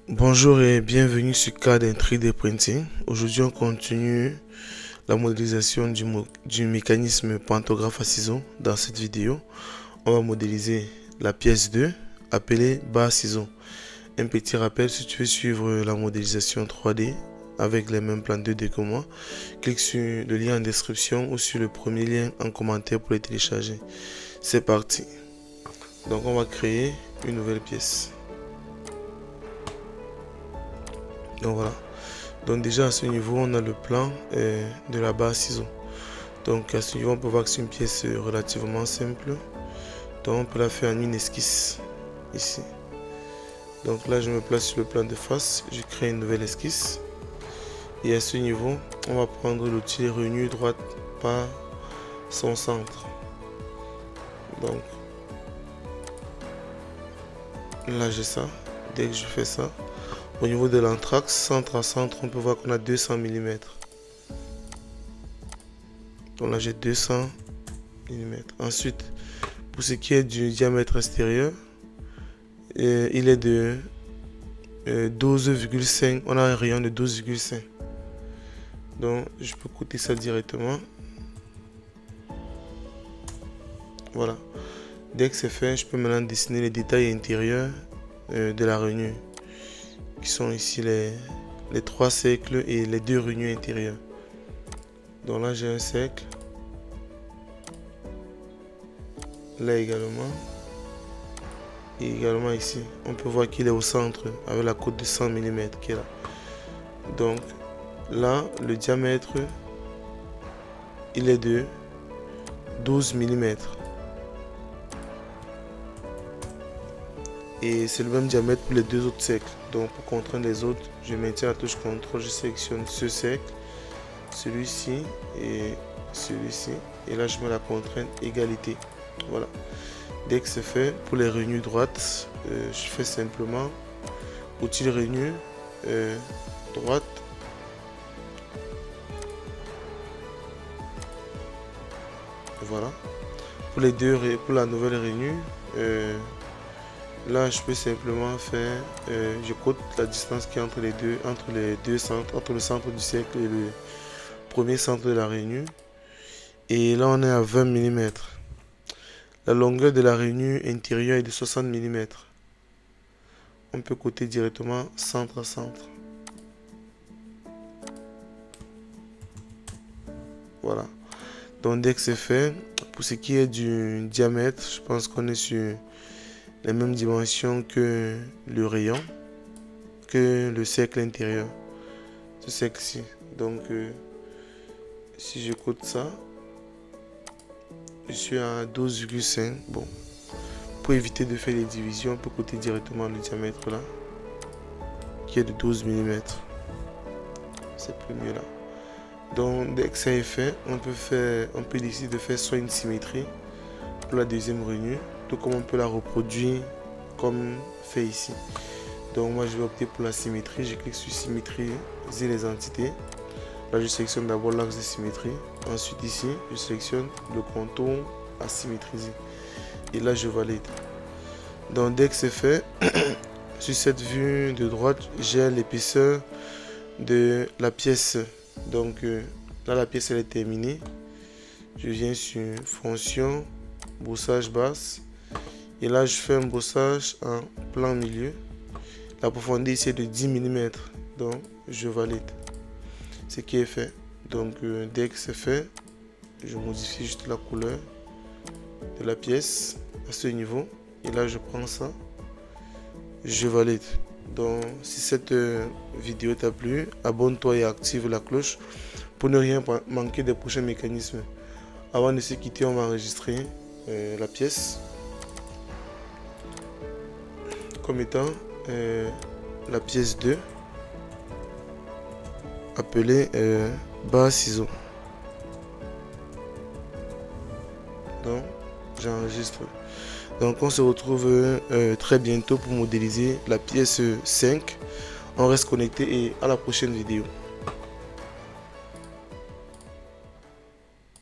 Bonjour et bienvenue sur CAD 3D Printing. Aujourd'hui, on continue la modélisation du mécanisme pantographe à ciseaux. Dans cette vidéo, on va modéliser la pièce 2 appelée barre ciseaux. Un petit rappel, si tu veux suivre la modélisation 3D avec les mêmes plans 2D que moi, clique sur le lien en description ou sur le premier lien en commentaire pour les télécharger. C'est parti. Donc on va créer une nouvelle pièce. Donc voilà. Donc déjà à ce niveau, on a le plan de la barre ciseaux. Donc à ce niveau, on peut voir que c'est une pièce relativement simple. Donc on peut la faire en une esquisse ici. Donc là, je me place sur le plan de face. Je crée une nouvelle esquisse. Et à ce niveau, on va prendre l'outil revenu droite par son centre. Donc là, j'ai ça. Dès que je fais ça, au niveau de l'anthrax, centre à centre, on peut voir qu'on a 200 mm. Donc là, j'ai 200 mm. Ensuite, pour ce qui est du diamètre extérieur, il est de 12,5. On a un rayon de 12,5. Donc, je peux coter ça directement. Voilà. Dès que c'est fait, je peux maintenant dessiner les détails intérieurs de la rainure, qui sont ici les 3 cercles et les 2 rainures intérieures. Donc là, j'ai un cercle. Là également. Et également ici. On peut voir qu'il est au centre avec la côte de 100 mm qui est là. Donc là, le diamètre, il est de 12 mm. Et c'est le même diamètre pour les deux autres cercles. Donc pour contraindre les autres, je maintiens la touche CTRL, je sélectionne ce cercle, celui-ci et celui-ci. Et là je mets la contrainte égalité. Voilà. Dès que c'est fait, pour les rainures droites, je fais simplement outil rainure droite. Voilà. Pour la nouvelle rainure, là, je peux simplement faire, je cote la distance qui est entre les deux centres, entre le centre du cercle et le premier centre de la rainure. Et là, on est à 20 mm. La longueur de la rainure intérieure est de 60 mm. On peut coter directement centre à centre. Voilà. Donc, dès que c'est fait, pour ce qui est du diamètre, je pense qu'on est sur les mêmes dimensions que le rayon, que le cercle intérieur, ce cercle-ci. Donc si je code ça, je suis à 12,5. Bon, pour éviter de faire les divisions, on peut coter directement le diamètre là, qui est de 12 mm. C'est plus mieux là. Donc dès que ça est fait, on peut décider de faire soit une symétrie pour la deuxième rainure, tout comme on peut la reproduire comme fait ici. Donc moi je vais opter pour la symétrie. Je clique sur symétriser les entités. Là je sélectionne d'abord l'axe de symétrie. Ensuite ici je sélectionne le contour à symétriser. Et là je valide. Donc dès que c'est fait, sur cette vue de droite, j'ai l'épaisseur de la pièce. Donc là la pièce elle est terminée. Je viens sur fonction, brossage basse. Et là, je fais un brossage en plein milieu. La profondeur ici est de 10 mm. Donc, je valide. Ce qui est fait. Donc, dès que c'est fait, je modifie juste la couleur de la pièce à ce niveau. Et là, je prends ça. Je valide. Donc, si cette vidéo t'a plu, abonne-toi et active la cloche pour ne rien manquer des prochains mécanismes. Avant de se quitter, on va enregistrer la pièce comme étant la pièce 2 appelée barre ciseaux. Donc j'enregistre. Donc on se retrouve très bientôt pour modéliser la pièce 5. On reste connecté et à la prochaine vidéo.